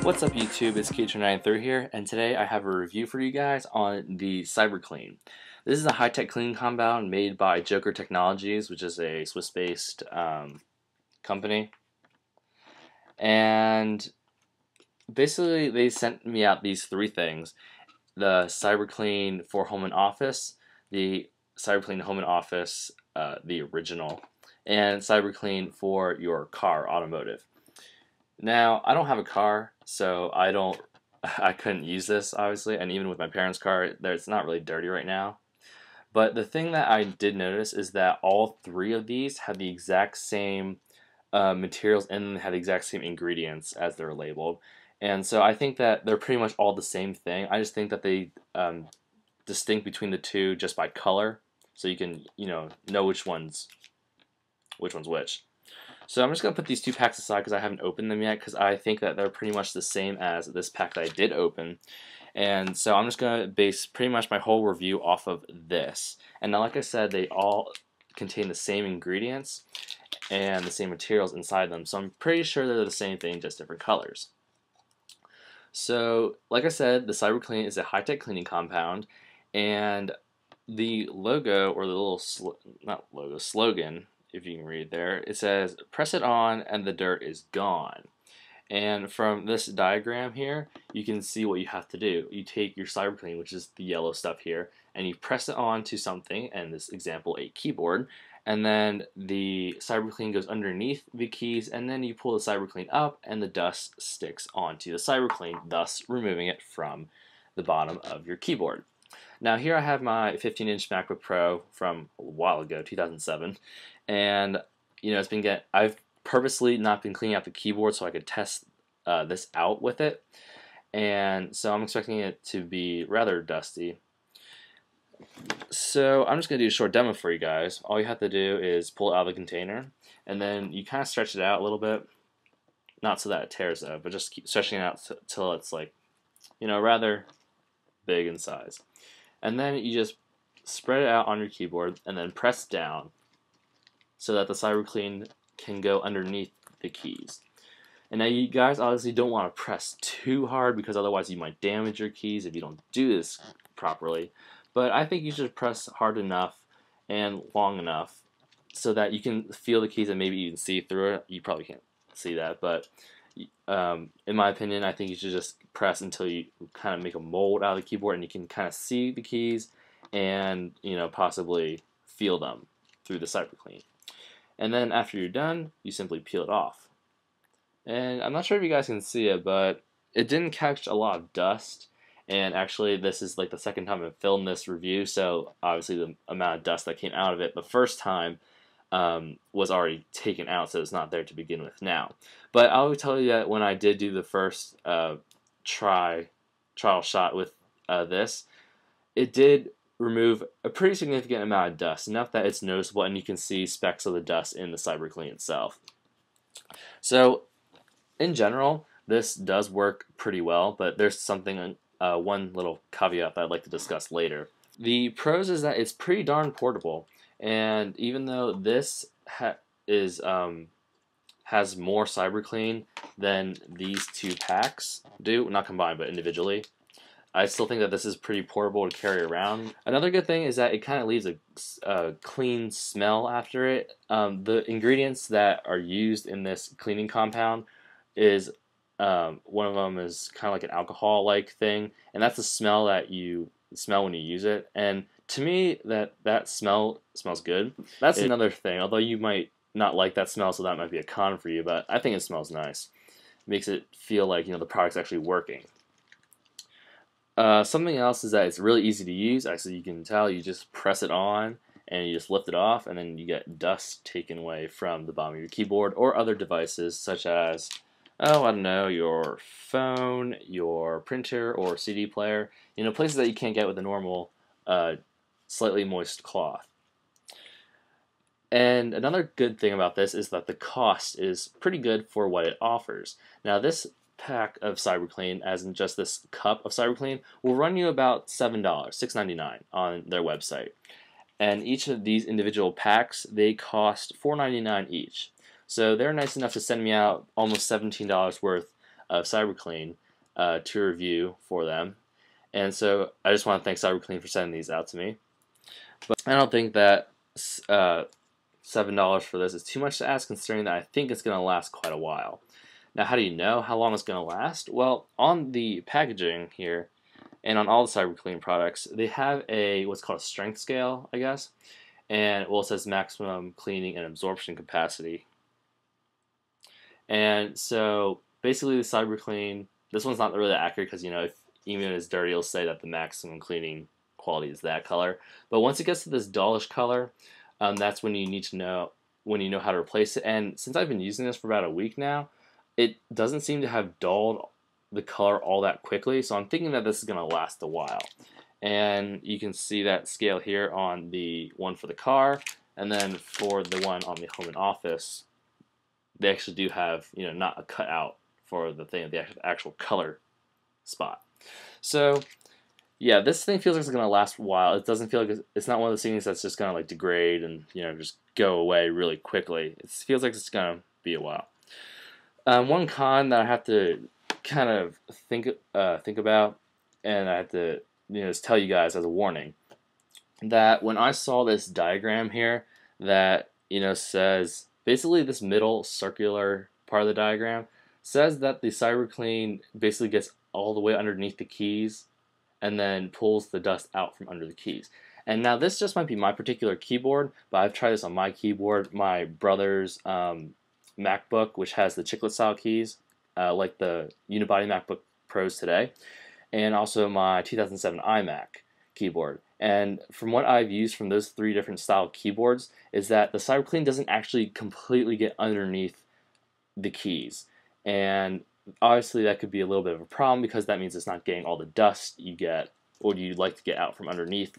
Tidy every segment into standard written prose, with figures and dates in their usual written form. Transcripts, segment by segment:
What's up YouTube, it's Keacher93 here, and today I have a review for you guys on the CyberClean. This is a high-tech cleaning compound made by Joker Technologies, which is a Swiss-based company. And basically they sent me out these three things: the CyberClean for Home and Office, the CyberClean Home and Office, the original, and CyberClean for your car, automotive. Now, I don't have a car, so I couldn't use this, obviously, and even with my parents' car, it's not really dirty right now. But the thing that I did notice is that all three of these have the exact same materials and have the exact same ingredients as they're labeled. And so I think that they're pretty much all the same thing. I just think that they distinct between the two just by color, so you can know which one's which. So I'm just going to put these two packs aside because I haven't opened them yet, because I think that they're pretty much the same as this pack that I did open. And so I'm just going to base pretty much my whole review off of this. And now, like I said, they all contain the same ingredients and the same materials inside them. So I'm pretty sure they're the same thing, just different colors. So, like I said, the CyberClean is a high-tech cleaning compound. And the logo, or the little, slogan, if you can read there, it says, "Press it on and the dirt is gone." And from this diagram here, you can see what you have to do. You take your CyberClean, which is the yellow stuff here, and you press it on to something, in this example, a keyboard, and then the CyberClean goes underneath the keys, and then you pull the CyberClean up, and the dust sticks onto the CyberClean, thus removing it from the bottom of your keyboard. Now here I have my 15-inch MacBook Pro from a while ago, 2007, and I've purposely not been cleaning out the keyboard so I could test this out with it, and so I'm expecting it to be rather dusty. So I'm just going to do a short demo for you guys. All you have to do is pull it out of the container, and then you kind of stretch it out a little bit, not so that it tears though, but just keep stretching it out till it's rather big in size. And then you just spread it out on your keyboard and then press down so that the CyberClean can go underneath the keys. And now you guys obviously don't want to press too hard, because otherwise you might damage your keys if you don't do this properly. But I think you should press hard enough and long enough so that you can feel the keys and maybe even see through it. You probably can't see that, but in my opinion, I think you should just press until you kind of make a mold out of the keyboard and you can kind of see the keys and possibly feel them through the CyberClean. And then after you're done, you simply peel it off. And I'm not sure if you guys can see it, but it didn't catch a lot of dust. And actually, this is like the second time I've filmed this review, so obviously the amount of dust that came out of it the first time was already taken out, so it's not there to begin with now. But I will tell you that when I did do the first trial shot with this, it did remove a pretty significant amount of dust, enough that it's noticeable and you can see specks of the dust in the CyberClean itself. So in general, this does work pretty well, but there's something, one little caveat that I'd like to discuss later. The pros is that it's pretty darn portable, and even though this has more CyberClean than these two packs do, not combined but individually, I still think that this is pretty portable to carry around. Another good thing is that it kind of leaves a clean smell after it. The ingredients that are used in this cleaning compound is, one of them is kind of like an alcohol-like thing, and that's the smell that you smell when you use it. And to me, that smell smells good. That's another thing, although you might not like that smell, so that might be a con for you, but I think it smells nice. It makes it feel like the product's actually working. Something else is that it's really easy to use. Actually, you can tell, you just press it on and you just lift it off, and then you get dust taken away from the bottom of your keyboard or other devices, such as, I don't know, your phone, your printer, or CD player, places that you can't get with a normal slightly moist cloth. And another good thing about this is that the cost is pretty good for what it offers. Now, this pack of CyberClean, as in just this cup of CyberClean, will run you about $7, $6.99 on their website. And each of these individual packs, they cost $4.99 each. So they're nice enough to send me out almost $17 worth of CyberClean to review for them. And so I just want to thank CyberClean for sending these out to me. But I don't think that $7 for this is too much to ask, considering that I think it's going to last quite a while. Now, how do you know how long it's going to last? Well, on the packaging here, and on all the CyberClean products, they have a what's called a strength scale, I guess. And well, it says maximum cleaning and absorption capacity. And so basically, the CyberClean, this one's not really accurate because, you know, if even it's dirty, it'll say that the maximum cleaning quality is that color. But once it gets to this dullish color, that's when you need to know how to replace it. And since I've been using this for about a week now, it doesn't seem to have dulled the color all that quickly. So I'm thinking that this is going to last a while. And you can see that scale here on the one for the car, and then for the one on the home and office, they actually do have, you know, not a cutout for the thing, the actual color spot. So yeah, this thing feels like it's gonna last a while. It doesn't feel like it's not one of those things that's just gonna like degrade and, you know, just go away really quickly. It feels like it's gonna be a while. One con that I have to kind of think about, and I have to, you know, just tell you guys as a warning, that when I saw this diagram here that, you know, says basically this middle circular part of the diagram says that the CyberClean basically gets all the way underneath the keys and then pulls the dust out from under the keys. And now this just might be my particular keyboard, but I've tried this on my keyboard, my brother's MacBook, which has the chiclet style keys, like the unibody MacBook Pros today, and also my 2007 iMac keyboard. And from what I've used from those 3 different style keyboards is that the CyberClean doesn't actually completely get underneath the keys. And obviously that could be a little bit of a problem because that means it's not getting all the dust you get or you'd like to get out from underneath,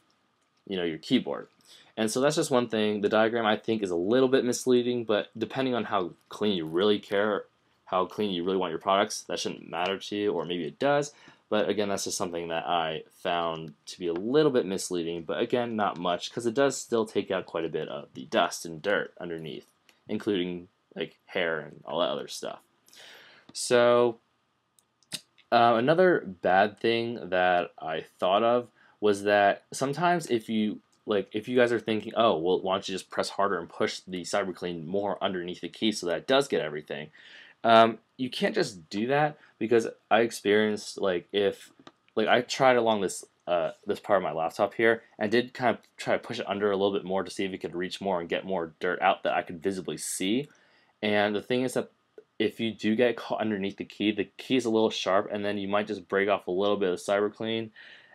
you know, your keyboard. And so that's just one thing. The diagram I think is a little bit misleading, but depending on how clean you really care, how clean you really want your products, that shouldn't matter to you, or maybe it does. But again, that's just something that I found to be a little bit misleading, but again, not much, because it does still take out quite a bit of the dust and dirt underneath, including like hair and all that other stuff. So another bad thing that I thought of was that sometimes if you guys are thinking, oh, well, why don't you just press harder and push the CyberClean more underneath the key so that it does get everything. You can't just do that, because I experienced, I tried along this this part of my laptop here and did kind of try to push it under a little bit more to see if it could reach more and get more dirt out that I could visibly see. And the thing is that if you do get caught underneath the key is a little sharp, and then you might just break off a little bit of CyberClean,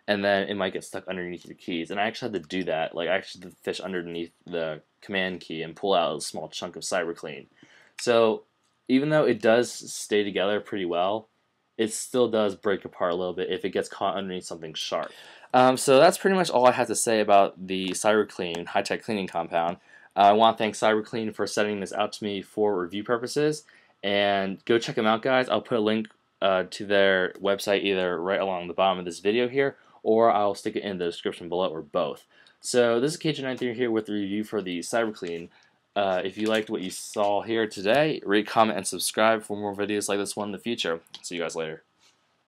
and then it might get stuck underneath your keys. And I actually had to do that. Like, I actually had to fish underneath the command key and pull out a small chunk of CyberClean. So even though it does stay together pretty well, it still does break apart a little bit if it gets caught underneath something sharp. So that's pretty much all I have to say about the CyberClean high-tech cleaning compound. I want to thank CyberClean for sending this out to me for review purposes. And go check them out, guys. I'll put a link to their website either right along the bottom of this video here, or I'll stick it in the description below, or both. So this is KJ93 here with the review for the CyberClean. If you liked what you saw here today, rate, comment, and subscribe for more videos like this one in the future. See you guys later.